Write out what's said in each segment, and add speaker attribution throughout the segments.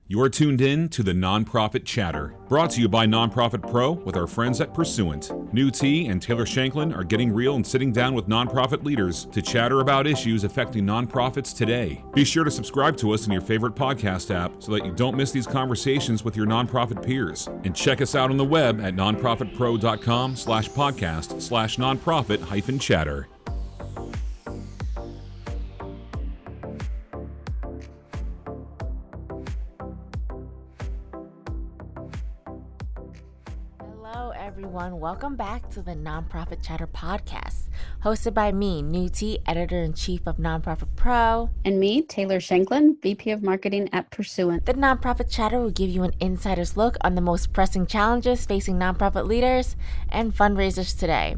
Speaker 1: You are tuned in to the Nonprofit Chatter, brought to you by Nonprofit Pro with our friends at Pursuant. Nhu and Taylor Shanklin are getting real and sitting down with nonprofit leaders to chatter about issues affecting nonprofits today. Be sure to subscribe to us in your favorite podcast app so that you don't miss these conversations with your nonprofit peers. And check us out on the web at nonprofitpro.com/podcast/nonprofit-chatter.
Speaker 2: Everyone, welcome back to the Nonprofit Chatter podcast, hosted by me, Nhu, Editor-in-Chief of Nonprofit Pro,
Speaker 3: and me, Taylor Shanklin, VP of Marketing at Pursuant.
Speaker 2: The Nonprofit Chatter will give you an insider's look on the most pressing challenges facing nonprofit leaders and fundraisers today,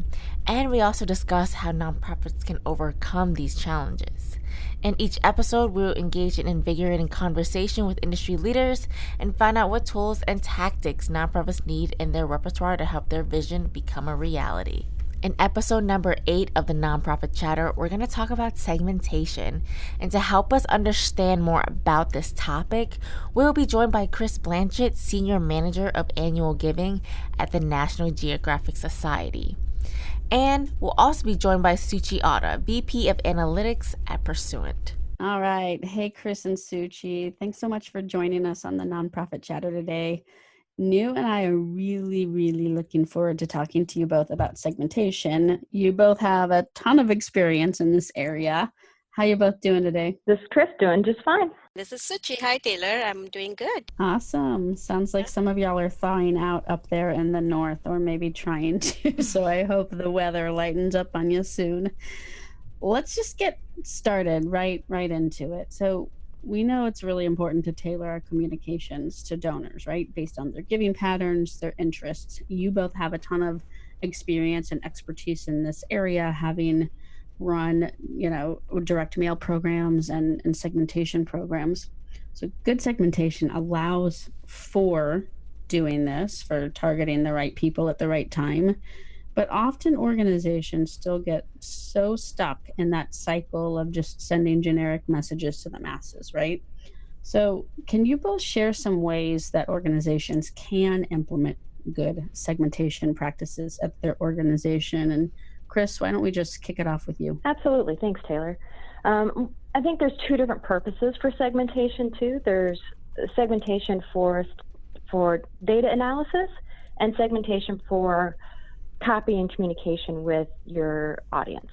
Speaker 2: and we also discuss how nonprofits can overcome these challenges. In each episode, we will engage in invigorating conversation with industry leaders and find out what tools and tactics nonprofits need in their repertoire to help their vision become a reality. In episode number 8 of the Nonprofit Chatter, we're going to talk about segmentation. And to help us understand more about this topic, we will be joined by Kris Blanchette, Senior Manager of Annual Giving at the National Geographic Society. And we'll also be joined by Suchi Otta, VP of Analytics at Pursuant.
Speaker 3: All right. Hey, Kris and Suchi. Thanks so much for joining us on the Nonprofit Chatter today. Nhu and I are really looking forward to talking to you both about segmentation. You both have a ton of experience in this area. How you both doing today?
Speaker 4: This is Kris, doing just fine.
Speaker 5: This is Suchi. Hi, Taylor. I'm doing good.
Speaker 3: Awesome. Sounds like some of y'all are thawing out up there in the north, or maybe trying to. So I hope the weather lightens up on you soon. Let's just get started right into it. So we know it's really important to tailor our communications to donors, right? Based on their giving patterns, their interests. You both have a ton of experience and expertise in this area, having run, direct mail programs and segmentation programs. So good segmentation allows for doing this, for targeting the right people at the right time. But often organizations still get so stuck in that cycle of just sending generic messages to the masses, right? So can you both share some ways that organizations can implement good segmentation practices at their organization? And Kris, why don't we just kick it off with you?
Speaker 4: Absolutely. Thanks, Taylor. I think there's two different purposes for segmentation, too. There's segmentation for data analysis and segmentation for copy and communication with your audience.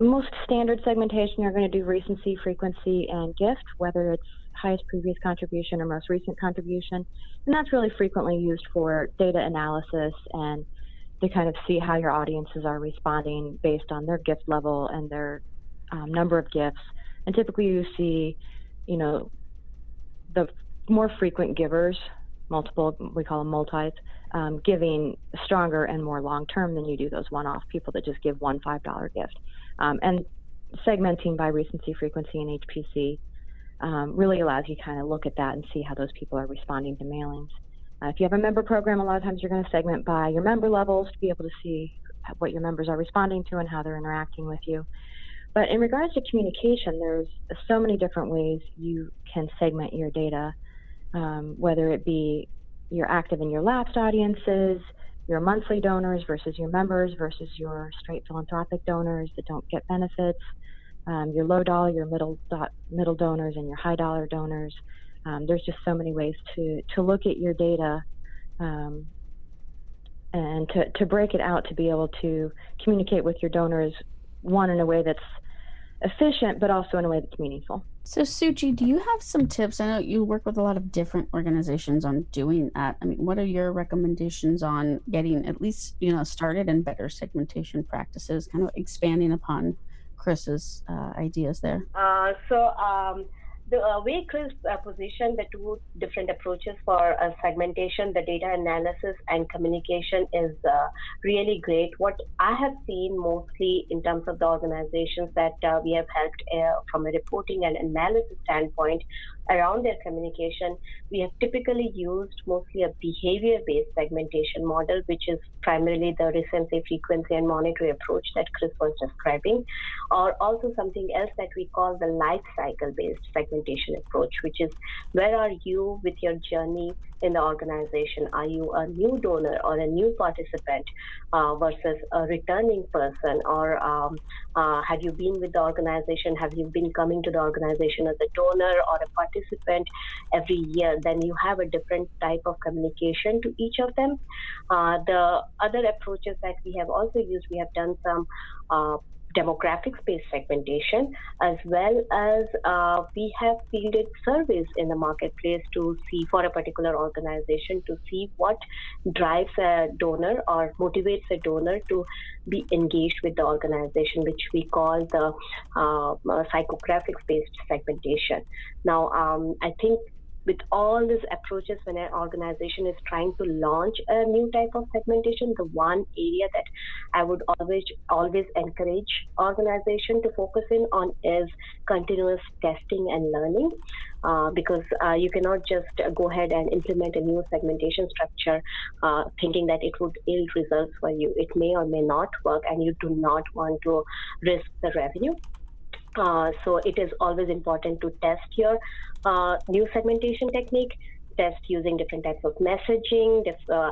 Speaker 4: Most standard segmentation, you're going to do recency, frequency, and gift, whether it's highest previous contribution or most recent contribution. And that's really frequently used for data analysis and to kind of see how your audiences are responding based on their gift level and their number of gifts. And typically you see, the more frequent givers, multiple, we call them multis, giving stronger and more long-term than you do those one-off people that just give one $5 gift. And segmenting by recency, frequency, and HPC really allows you to kind of look at that and see how those people are responding to mailings. If you have a member program, a lot of times you're going to segment by your member levels to be able to see what your members are responding to and how they're interacting with you. But in regards to communication, there's so many different ways you can segment your data, whether it be your active and your lapsed audiences, your monthly donors versus your members versus your straight philanthropic donors that don't get benefits, your low dollar, your middle donors, and your high dollar donors. There's just so many ways to look at your data and to break it out to be able to communicate with your donors, one, in a way that's efficient, but also in a way that's meaningful.
Speaker 3: So Suchi, do you have some tips? I know you work with a lot of different organizations on doing that. I mean, what are your recommendations on getting at least, started in better segmentation practices, kind of expanding upon Kris's ideas there?
Speaker 6: The way Kris positioned the two different approaches for segmentation, the data analysis and communication is really great. What I have seen mostly in terms of the organizations that we have helped from a reporting and analysis standpoint around their communication, we have typically used mostly a behavior-based segmentation model, which is primarily the recency, frequency, and monetary approach that Kris was describing, or also something else that we call the life cycle-based segmentation segmentation approach, which is where are you with your journey in the organization? Are you a new donor or a new participant versus a returning person? Or have you been with the organization? Have you been coming to the organization as a donor or a participant every year? Then you have a different type of communication to each of them. The other approaches that we have also used, we have done some demographics-based segmentation, as well as we have fielded surveys in the marketplace to see for a particular organization to see what drives a donor or motivates a donor to be engaged with the organization, which we call the psychographics-based segmentation. Now, I think with all these approaches, when an organization is trying to launch a new type of segmentation, the one area that I would always encourage organization to focus in on is continuous testing and learning, because you cannot just go ahead and implement a new segmentation structure thinking that it would yield results for you. It may or may not work, and you do not want to risk the revenue. So it is always important to test your new segmentation technique, test using different types of messaging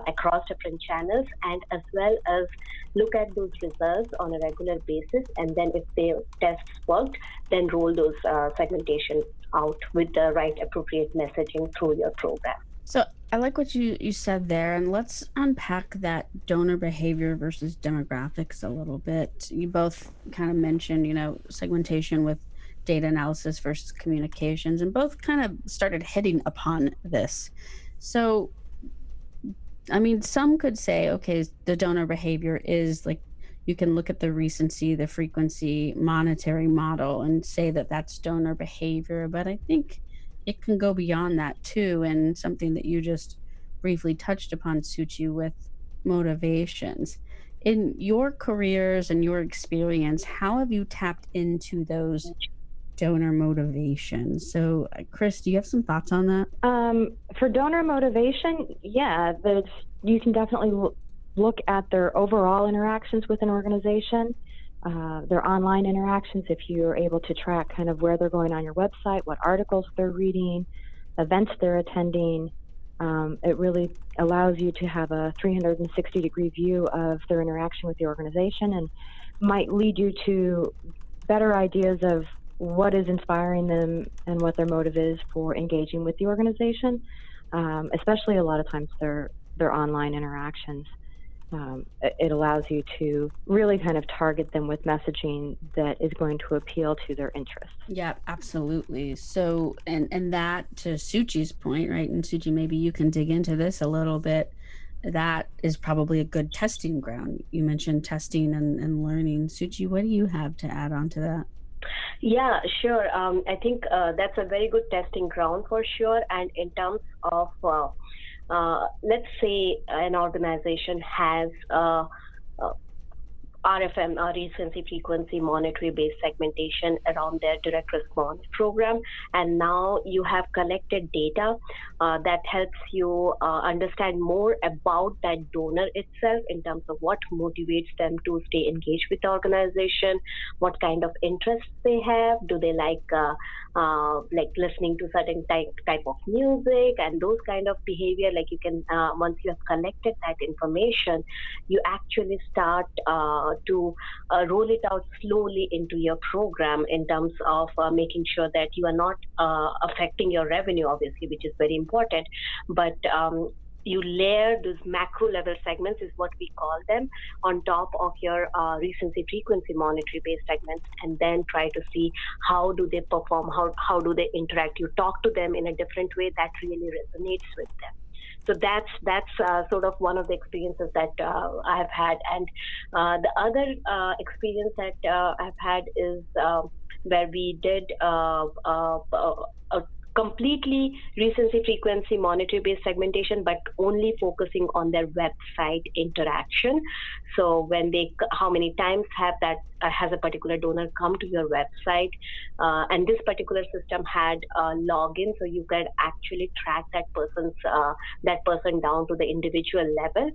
Speaker 6: across different channels, and as well as look at those results on a regular basis. And then if the tests worked, then roll those segmentation out with the right appropriate messaging through your program.
Speaker 3: So I like what you said there, and let's unpack that donor behavior versus demographics a little bit. You both kind of mentioned, segmentation with data analysis versus communications, and both kind of started hitting upon this. So, I mean, some could say, okay, the donor behavior is like, you can look at the recency, the frequency, monetary model and say that that's donor behavior. But I think it can go beyond that too. And something that you just briefly touched upon, Suchi, with motivations. In your careers and your experience, how have you tapped into those donor motivations? So, Kris, do you have some thoughts on that?
Speaker 4: For donor motivation, yeah, you can definitely look at their overall interactions with an organization, their online interactions, if you're able to track kind of where they're going on your website, what articles they're reading, events they're attending. It really allows you to have a 360-degree view of their interaction with the organization, and might lead you to better ideas of what is inspiring them and what their motive is for engaging with the organization, especially a lot of times their online interactions. It allows you to really kind of target them with messaging that is going to appeal to their interests.
Speaker 3: Yeah, absolutely. So, and that, to Suchi's point, right? And Suchi, maybe you can dig into this a little bit. That is probably a good testing ground. You mentioned testing and learning. Suchi, what do you have to add on to that?
Speaker 6: Yeah, sure. I think that's a very good testing ground for sure. And in terms of let's say an organization has RFM, recency frequency monetary based segmentation around their direct response program. And now you have collected data that helps you understand more about that donor itself in terms of what motivates them to stay engaged with the organization, what kind of interests they have, do they like listening to certain type of music and those kind of behavior. Like you can, once you have collected that information, you actually start to roll it out slowly into your program in terms of making sure that you are not affecting your revenue, obviously, which is very important, but you layer those macro level segments, is what we call them, on top of your recency frequency monetary based segments, and then try to see how do they perform, how do they interact. You talk to them in a different way that really resonates with them. So that's sort of one of the experiences that I have had. And the other experience that I've had is where we did a completely recency frequency monetary based segmentation, but only focusing on their website interaction. So when how many times have that has a particular donor come to your website, and this particular system had a login, so you could actually track that person down to the individual level,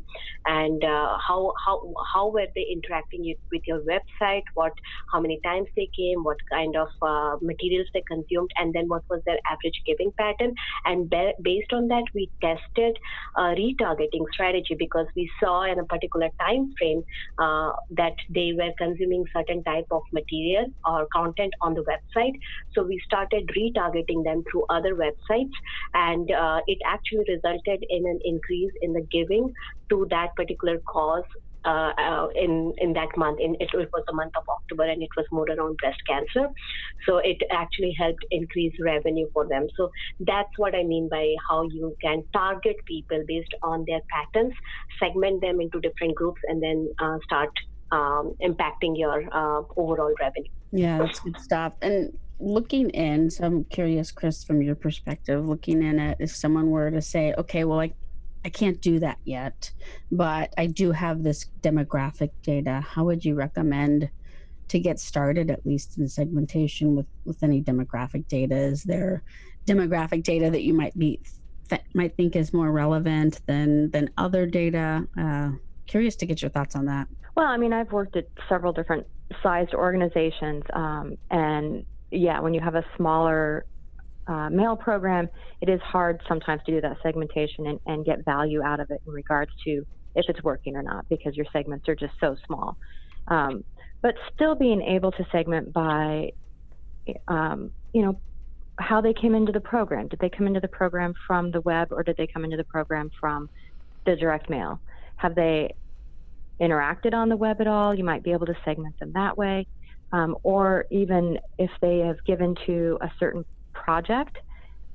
Speaker 6: and how were they interacting with your website, how many times they came, what kind of materials they consumed, and then what was their average giving pattern. And based on that, we tested a retargeting strategy, because we saw in a particular time frame that they were consuming certain type of material or content on the website. So we started retargeting them through other websites, and it actually resulted in an increase in the giving to that particular cause in that month. It was the month of October, and it was more around breast cancer. So it actually helped increase revenue for them. So that's what I mean by how you can target people based on their patterns, segment them into different groups, and then start impacting your overall revenue.
Speaker 3: Yeah, that's good stuff. And looking in, so I'm curious, Kris, from your perspective, looking in at if someone were to say, okay, well, I can't do that yet, but I do have this demographic data. How would you recommend to get started, at least in segmentation with any demographic data? Is there demographic data that you might think is more relevant than other data? Curious to get your thoughts on that.
Speaker 4: Well, I mean, I've worked at several different sized organizations, and yeah, when you have a smaller mail program, it is hard sometimes to do that segmentation and get value out of it in regards to if it's working or not, because your segments are just so small. But still being able to segment by, how they came into the program. Did they come into the program from the web, or did they come into the program from the direct mail? Have they interacted on the web at all? You might be able to segment them that way. Or even if they have given to a certain project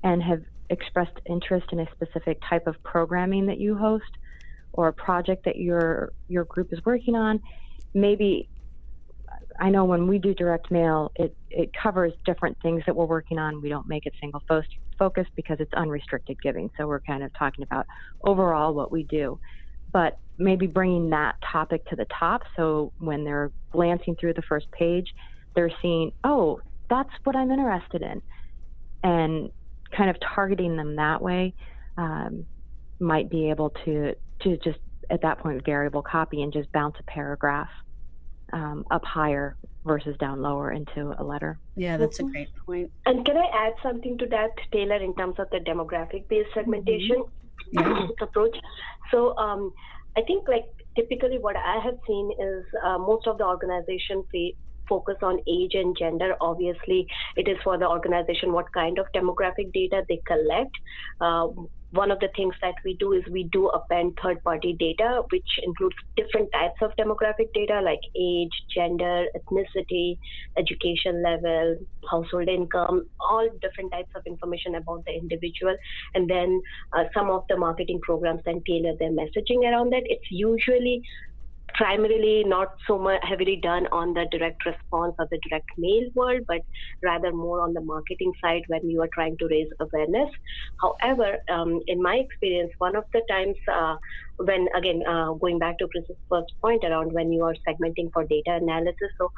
Speaker 4: and have expressed interest in a specific type of programming that you host, or a project that your group is working on. Maybe, I know when we do direct mail, it covers different things that we're working on. We don't make it single focused because it's unrestricted giving. So we're kind of talking about overall what we do, but maybe bringing that topic to the top. So when they're glancing through the first page, they're seeing, oh, that's what I'm interested in. And kind of targeting them that way might be able to just, at that point, variable copy and just bounce a paragraph up higher versus down lower into a letter.
Speaker 3: Yeah, that's a great point.
Speaker 6: And can I add something to that, Taylor, in terms of the demographic-based segmentation approach? So I think, like, typically what I have seen is most of the organizations focus on age and gender. Obviously, it is for the organization what kind of demographic data they collect. One of the things that we do is we do append third-party data, which includes different types of demographic data like age, gender, ethnicity, education level, household income, all different types of information about the individual. And then some of the marketing programs then tailor their messaging around that. It's usually primarily not so much heavily done on the direct response or the direct mail world, but rather more on the marketing side when you are trying to raise awareness. However, in my experience, one of the times when, again, going back to Kris's first point around when you are segmenting for data analysis, so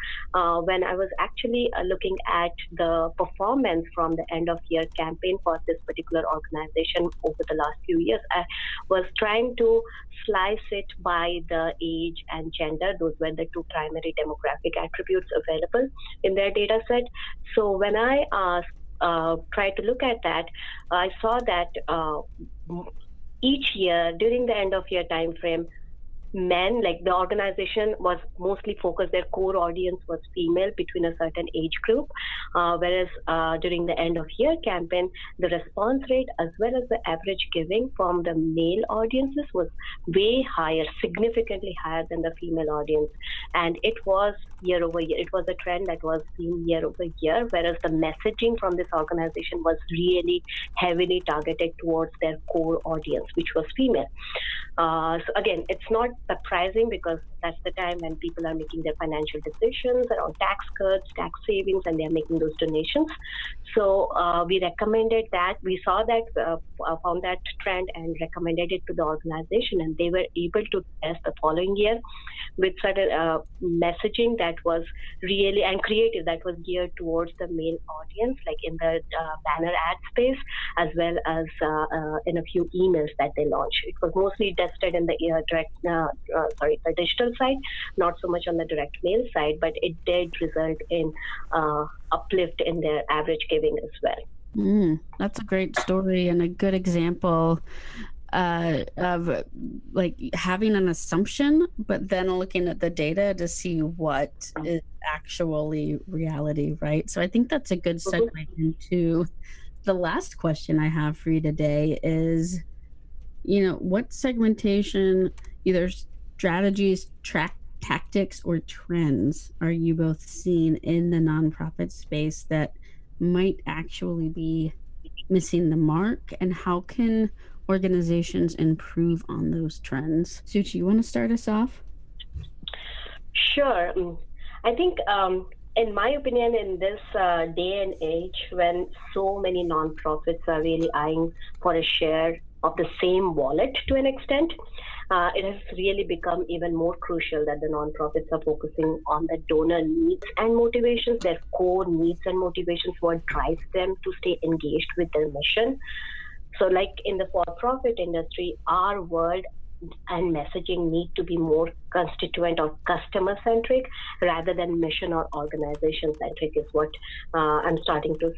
Speaker 6: when I was actually looking at the performance from the end of year campaign for this particular organization over the last few years, I was trying to slice it by the age and gender. Those were the two primary demographic attributes available in their data set. So when I tried to look at that, I saw that each year during the end of year time frame, men, like the organization was mostly focused, their core audience was female between a certain age group, whereas during the end of year campaign, the response rate as well as the average giving from the male audiences was way higher, significantly higher than the female audience. And it was year over year. It was a trend that was seen year over year, whereas the messaging from this organization was really heavily targeted towards their core audience, which was female. So again, it's not surprising because that's the time when people are making their financial decisions around tax cuts, tax savings, and they're making those donations. So we recommended that. We saw that, found that trend, and recommended it to the organization, and they were able to test the following year with certain messaging that was really and creative that was geared towards the male audience, like in the banner ad space, as well as in a few emails that they launched. It was mostly tested in the the digital side, not so much on the direct mail side, but it did result in uplift in their average giving as well.
Speaker 3: That's a great story and a good example of like having an assumption, but then looking at the data to see what is actually reality, right? So I think that's a good segue into the last question I have for you today is, what segmentation, either strategies, tactics, or trends are you both seeing in the nonprofit space that might actually be missing the mark, and how can organizations improve on those trends? Suchi, you want to start us off?
Speaker 6: Sure. I think, in my opinion, in this day and age, when so many nonprofits are really eyeing for a share of the same wallet to an extent, it has really become even more crucial that the nonprofits are focusing on the donor needs and motivations, their core needs and motivations, what drives them to stay engaged with their mission. So like in the for-profit industry, our world and messaging need to be more constituent or customer-centric rather than mission or organization-centric is what I'm starting to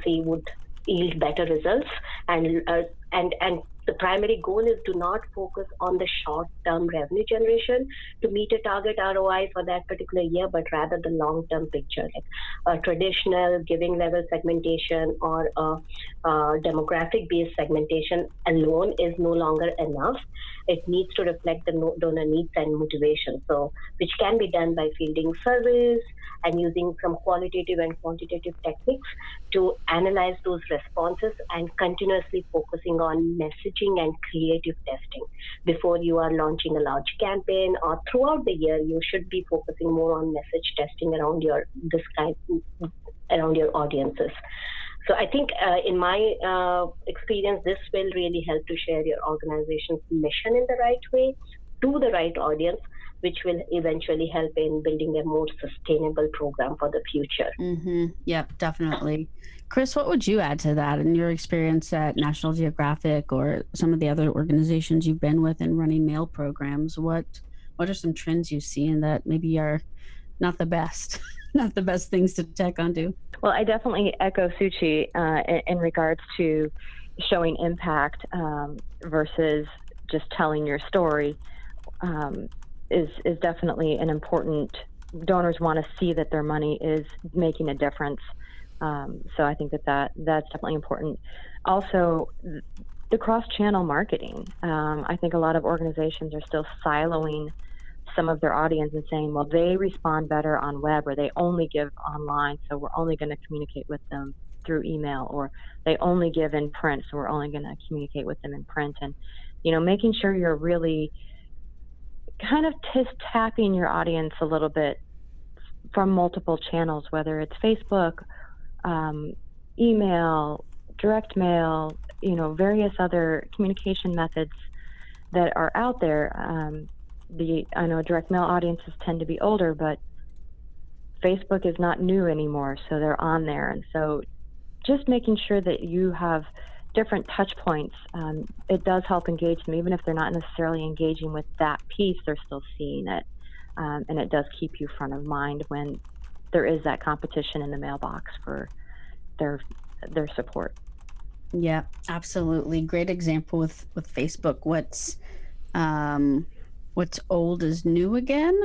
Speaker 6: see would yield better results. And the primary goal is to not focus on the short-term revenue generation to meet a target ROI for that particular year, but rather the long-term picture. Like a traditional giving level segmentation or a demographic-based segmentation alone is no longer enough. It needs to reflect the donor needs and motivation. So, which can be done by fielding surveys and using some qualitative and quantitative techniques to analyze those responses and continuously focusing on messaging and creative testing. Before you are launching a large campaign or throughout the year, you should be focusing more on message testing around your audiences. So I think in my experience, this will really help to share your organization's mission in the right way to the right audience, which will eventually help in building a more sustainable program for the future.
Speaker 3: Yep, definitely. Kris, what would you add to that in your experience at National Geographic or some of the other organizations you've been with in running mail programs? What are some trends you see in that maybe are not the best, not the best things to tack onto?
Speaker 4: Well, I definitely echo Suchi in regards to showing impact versus just telling your story. Is definitely an important. Donors want to see that their money is making a difference. So I think that's definitely important. Also, the cross-channel marketing. I think a lot of organizations are still siloing some of their audience and saying, well, they respond better on web, or they only give online, so we're only going to communicate with them through email, or they only give in print, so we're only going to communicate with them in print. And, making sure you're really kind of tapping your audience a little bit from multiple channels, whether it's Facebook, email, direct mail, various other communication methods that are out there. I know direct mail audiences tend to be older, but Facebook is not new anymore, so they're on there. And so just making sure that you have different touch points, it does help engage them. Even if they're not necessarily engaging with that piece, they're still seeing it. And it does keep you front of mind when there is that competition in the mailbox for their support.
Speaker 3: Yeah, absolutely. Great example with Facebook. What's old is new again?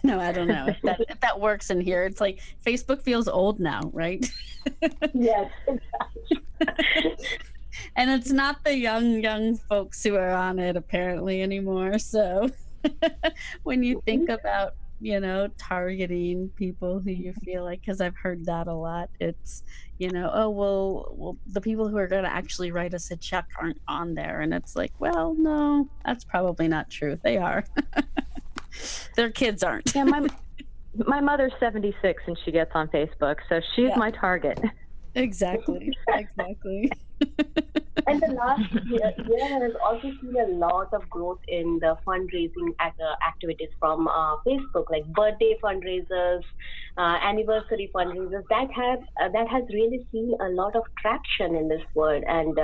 Speaker 3: No, I don't know if that works in here. It's like Facebook feels old now, right?
Speaker 6: Yes, exactly.
Speaker 3: And it's not the young folks who are on it apparently anymore. So when you think about, targeting people who you feel like, because I've heard that a lot, it's, oh, well, the people who are going to actually write us a check aren't on there. And it's like, well, no, that's probably not true. They are. Their kids aren't.
Speaker 4: Yeah, my mother's 76 and she gets on Facebook, so she's my target.
Speaker 3: Exactly.
Speaker 6: And the last year has also seen a lot of growth in the fundraising activities from Facebook, like birthday fundraisers, anniversary fundraisers. That has really seen a lot of traction in this world, and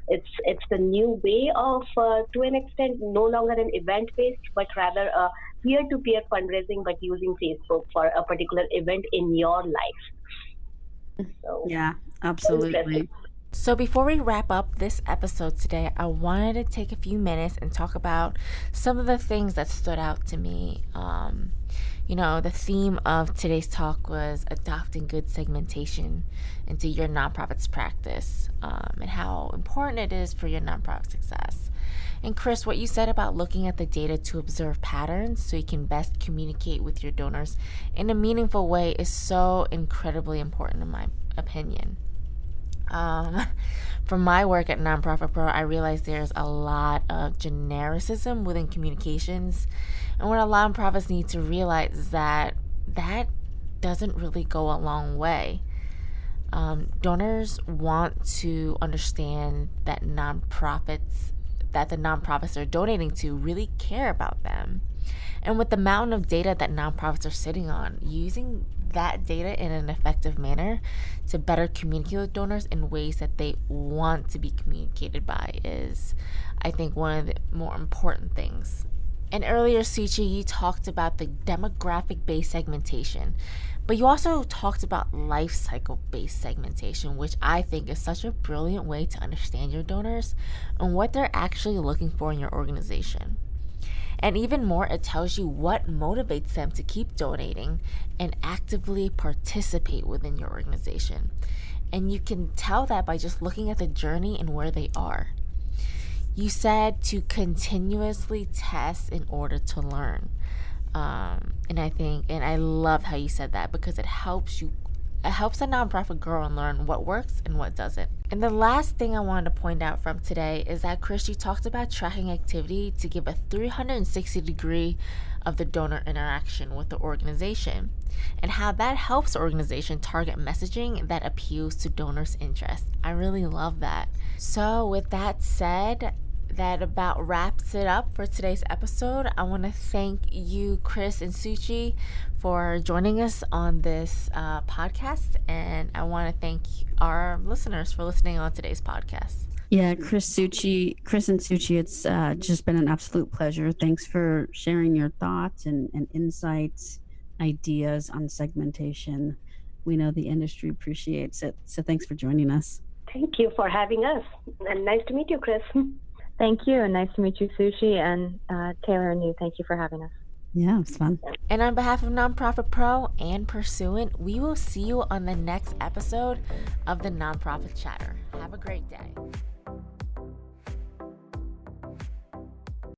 Speaker 6: it's the new way of, to an extent, no longer an event-based, but rather a peer-to-peer fundraising, but using Facebook for a particular event in your life. So,
Speaker 3: yeah, absolutely.
Speaker 2: So before we wrap up this episode today, I wanted to take a few minutes and talk about some of the things that stood out to me. The theme of today's talk was adopting good segmentation into your nonprofit's practice, and how important it is for your nonprofit success. And Kris, what you said about looking at the data to observe patterns so you can best communicate with your donors in a meaningful way is so incredibly important in my opinion. From my work at Nonprofit Pro, I realized there's a lot of genericism within communications. And what a lot of nonprofits need to realize is that doesn't really go a long way. Donors want to understand that the nonprofits they're donating to really care about them. And with the mountain of data that nonprofits are sitting on, using that data in an effective manner to better communicate with donors in ways that they want to be communicated by is, I think, one of the more important things. And earlier, Suchi, you talked about the demographic-based segmentation, but you also talked about life cycle-based segmentation, which I think is such a brilliant way to understand your donors and what they're actually looking for in your organization. And even more, it tells you what motivates them to keep donating and actively participate within your organization. And you can tell that by just looking at the journey and where they are. You said to continuously test in order to learn. And I love how you said that, because it helps a nonprofit grow and learn what works and what doesn't. And the last thing I wanted to point out from today is that, Kris, you talked about tracking activity to give a 360 degree of the donor interaction with the organization, and how that helps the organization target messaging that appeals to donors' interests. I really love that. So with that said, that about wraps it up for today's episode. I want to thank you, Kris and Suchi, for joining us on this podcast, and I want to thank our listeners for listening on today's podcast.
Speaker 3: Yeah, Kris and Suchi, it's just been an absolute pleasure. Thanks for sharing your thoughts and insights, ideas on segmentation. We know the industry appreciates it, so thanks for joining us.
Speaker 6: Thank you for having us, and nice to meet you, Kris.
Speaker 4: Thank you, and nice to meet you, Suchi, and Taylor and Nhu. Thank you for having us.
Speaker 3: Yeah, it's fun.
Speaker 2: And on behalf of Nonprofit Pro and Pursuant, we will see you on the next episode of the Nonprofit Chatter. Have a great day.